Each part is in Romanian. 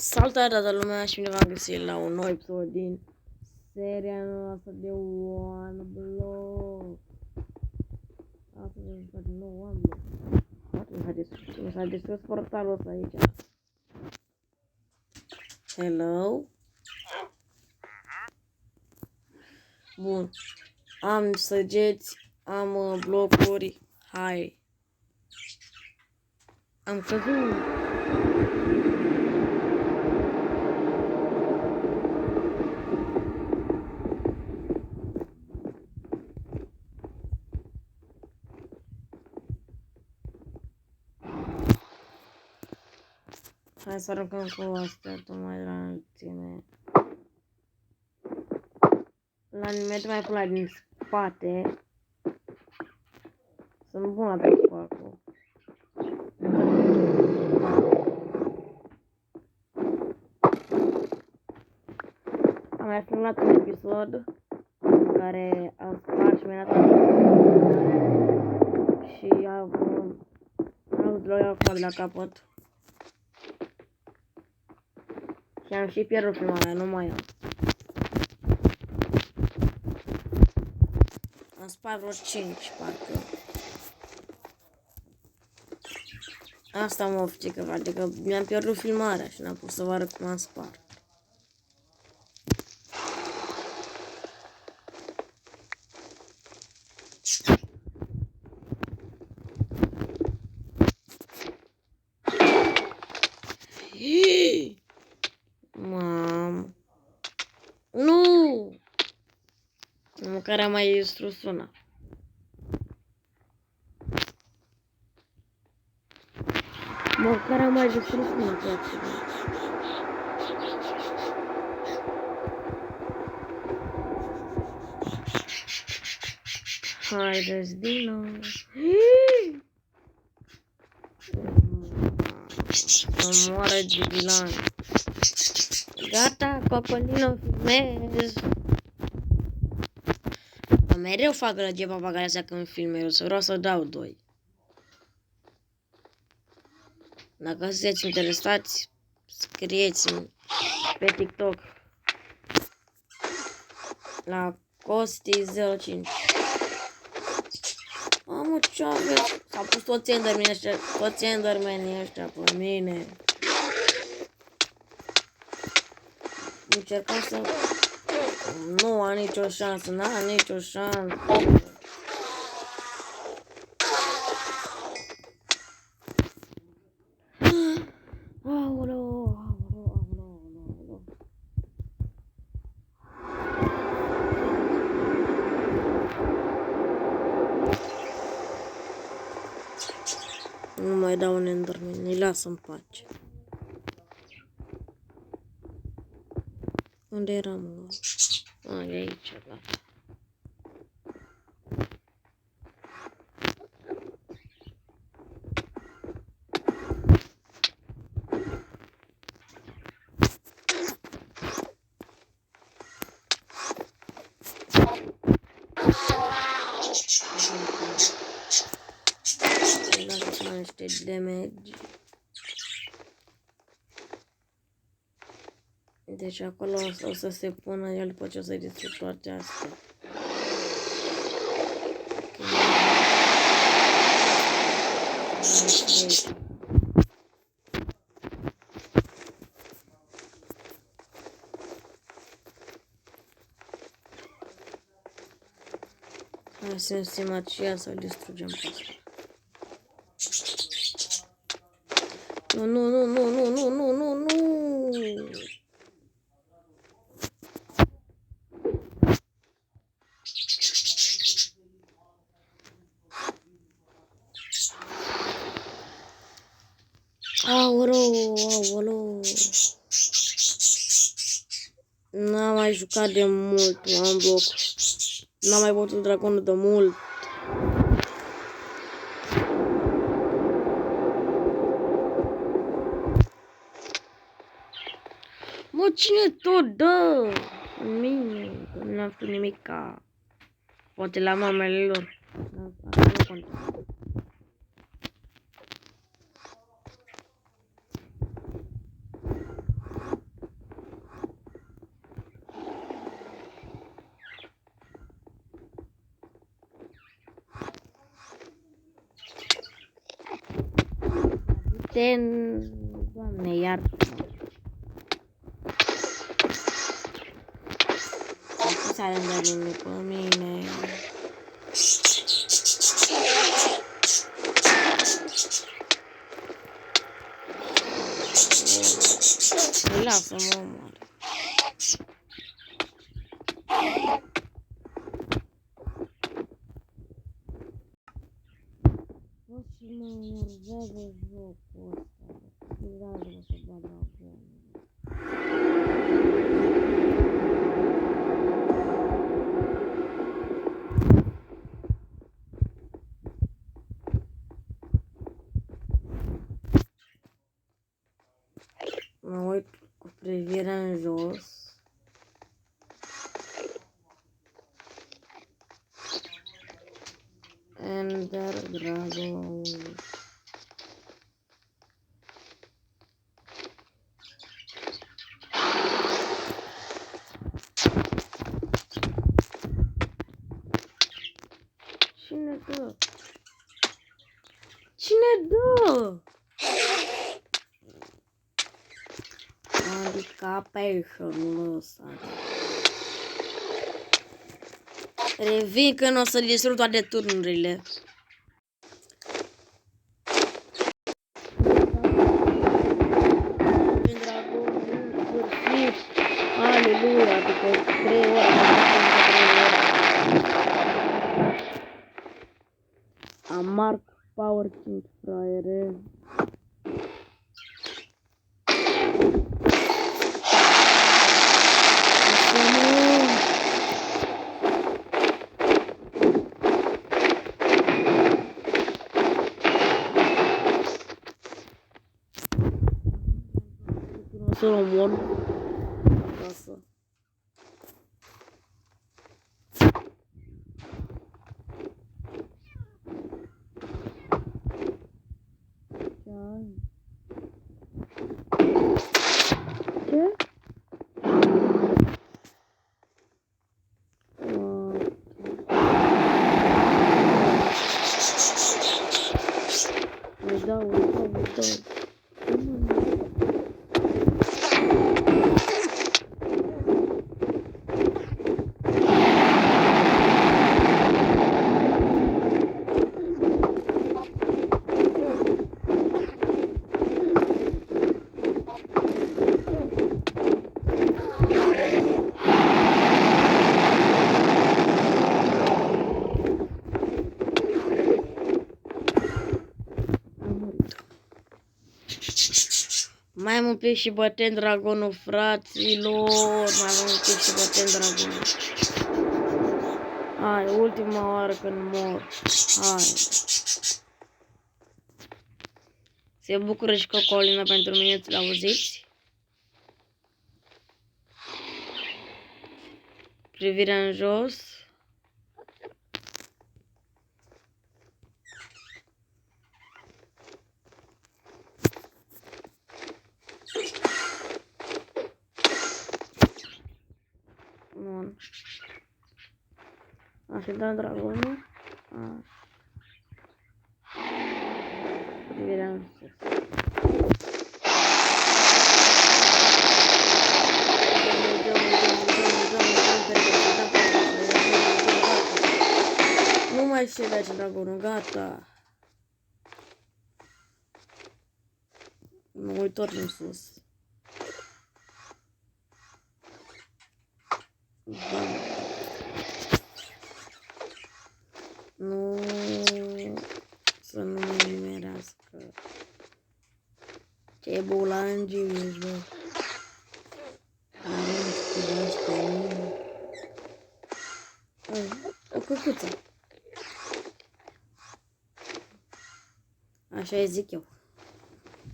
Salutare toată lumea și bine v-am găsit la un nou episod din seria noastră de One Block. Astăzi am jucat din nou One Block. Mi s-a distrus portalul ăsta aici. Hello? Bun. Am săgeți, am blocuri. Hai. Am căzut. Hai să aruncăm cu astea, tot mai de la înălțime. Merge mai până din spate. Sunt bună pe acolo. Am mai filmat un episod în care am spart și mi-a dat și am avut acolo de la capăt. Și am și pierdut filmarea, nu mai am. Am spart vreo 5, parcă. Asta mă ofce că face, că mi-am pierdut filmarea și n-am pus să vă arăt cum am spart. Mam. Nu! Măcar am mai distrus una. Măcar am mai distrus una, frate. Haideți din nou. Să moară Gibilan. Gata, Cocolino, filmez. Mereu fac răgie papagale astea când filmez, să vreau să dau 2. Dacă sunteți interesați, scrieți-mi pe TikTok la Costi05. Mamă, ce aveți? S-au pus toți endermenii ăștia pe mine. Încercam să... Nu a nicio șansă, n-a nicio șansă. Aoleu. Nu mai dau un enderman, îi lasă în pace. Unde eram? E aici, da. Niște damage. Deci acolo o să se pună el după ce o să-i distrug toate astea. Hai să ne stimat și ea să-l distrugem pe asta. Nu. Aoleu. N-am mai jucat de mult One Block. N-am mai bătut dragonul de mult. Mă, cine tot dă? Mine, că nu am făcut nimica. Poate la mamele lor. Asta nu contează. Doamne, iartă-mă. Acum s-a rândut pe mine. Lasă-mă, omoare. Bă, ce mă enervează jocul ăsta. Durează-mă să bat dragonul. Mă uit cu privirea în jos. Ender Dragon. Cine dă? Cine dă? Adică passion-ul ăsta. Revin că nu o să distrug toate turnurile. Aleluia, după 3 ore. Am marc Power 5 fraiere. Să-l omor acasă. Ce? Îi dau. Mai am un pic și bătem dragonul, fraților. Mai am un pic și bătem dragonul. Hai, ultima oară când mor. Hai. Se bucură și Cocolina pentru mine, l-auziți? Privirea în jos. Bun. Așteptăm dragonul. Privirea în sus. Nu mai se face dragonul, gata. Mă uit tot în sus. Nu, să nu mă nimerească. Ce bulangiu ești, bă. Arunci cu asta mine. O căcuță. Așa zic eu.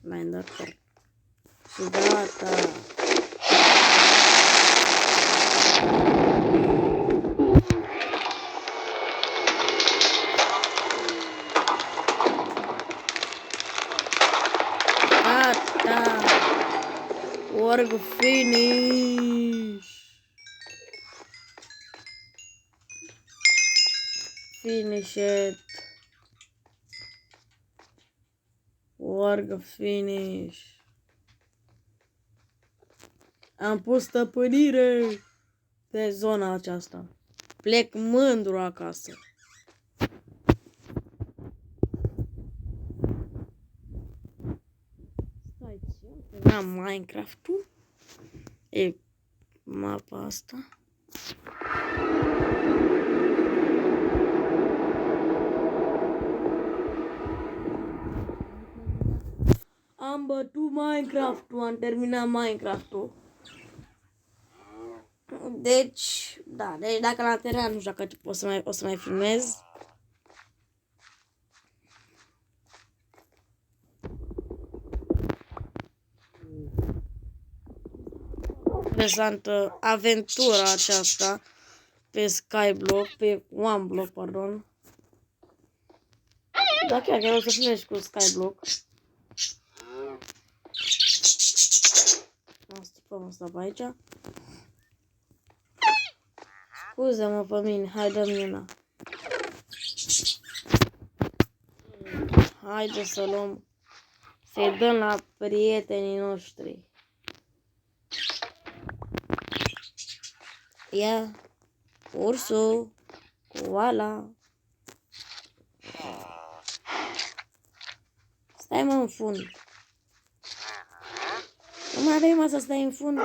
Mai de acord. Și gata. Org finish. Finish it. Org finish. Am pus stăpânire pe zona aceasta. Plec mândru acasă. Stai, ce? Am Minecraft-ul? E mapa asta. Am bătut Minecraft-ul, am terminat Minecraft-ul. Deci, da, deci dacă l-am terminat, nu știu dacă o să mai filmez. Interesantă aventura aceasta pe Skyblock, pe OneBlock, pardon. Da, chiar o să filmez cu Skyblock. Stipăm asta pe aici. Scuză-mă pe mine, hai dă-mi una. Haide să luăm, să-i dăm la prietenii noștri. Ia, ursul, koala. Stai mă în fund. Nu mai avem mă să stai în fund.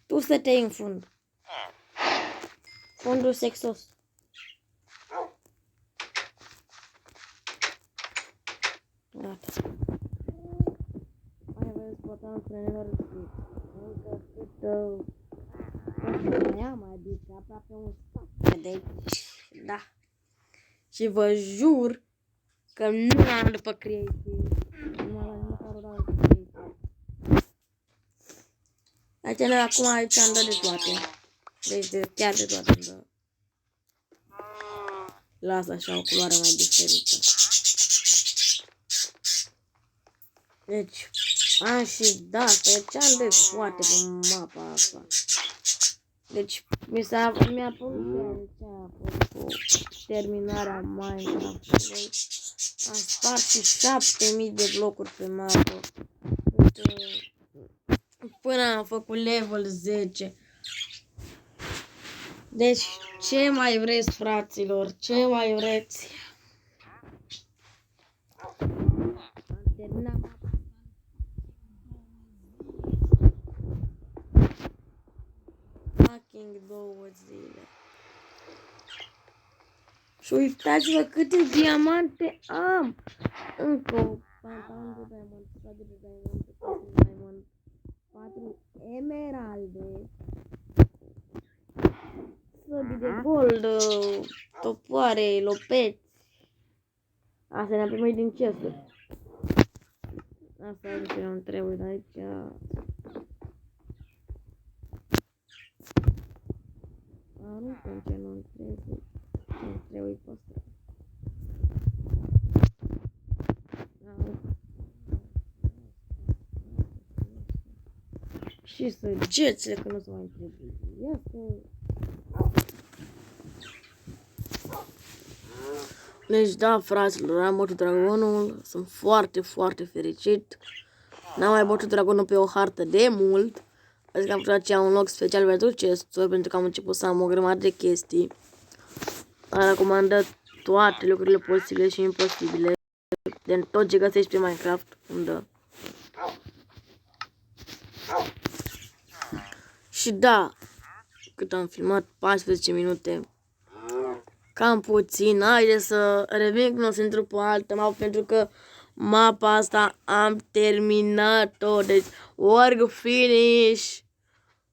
Tu stăteai în fund. Fundul sexos. Gata. Mai aveți botanul trenelor și încă cât adică aproape un stat. Deci, da. Și vă jur că nu am după creative. Nu am luat măcar o dată după creative. Aici am dat de toate. Deci chiar de toate îmi dă. Lasă așa o culoare mai diferită. Deci, am și dat, ce am de toate pe mapa asta. Deci, mi-a plăcut cu terminarea Minecraft-ului. Am spart și 7000 de blocuri pe mapă. Până am făcut level 10. Deci, ce mai vreți, fraților? Ce mai vreți? Am terminat mapa. Fucking 2 zile. Și uitați-vă câte diamante am. Încă o pantalon de diamant, 4 de diamant, 4 de diamant, 4 emeralde, săbii de gold, topoare, lopeți. Asta ne-am primit din chesturi. Asta e ce nu trebuie de aici. Aruncăm ce nu trebuie. Nu trebuie pe asta. Și săgețile că nu se mai trebuie. Ia să... Deci da, fraților, am bătut dragonul. Sunt foarte, foarte fericit. N-am mai bătut dragonul pe o hartă de mult. Adică am putut să un loc special pentru chesturi, pentru că am început să am o grămadă de chestii. Am recomandat toate lucrurile posibile și imposibile. Din tot ce găsești pe Minecraft, îmi dă. Și da, cât am filmat, 14 minute. Cam puțin, haide să revin când o să intru pe altă mapă, pentru că mapa asta am terminat-o, deci org finish.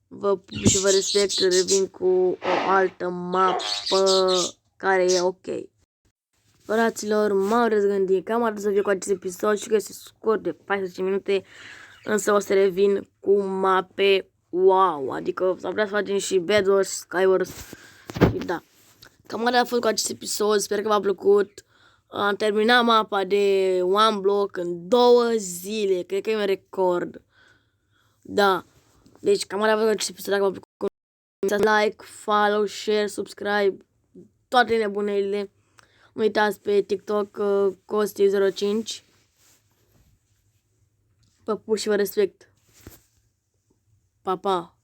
Vă pup și vă respect, revin cu o altă mapă care e ok. Fraților, m-am răzgândit, cam atât să fie cu acest episod și că este scurt de 14 minute, însă o să revin cu mape wow, adică s-ar putea să facem și Bedwars, Skywars și da. Cam atât a fost cu acest episod, sper că v-a plăcut. Am terminat mapa de OneBlock în 2 zile, cred că e un record. Da, deci cam atât a fost cu acest episod, dacă v-a plăcut, like, follow, share, subscribe, toate nebunelile. Nu uitați pe TikTok, Costi05. Păpuși, vă respect. Pa, pa.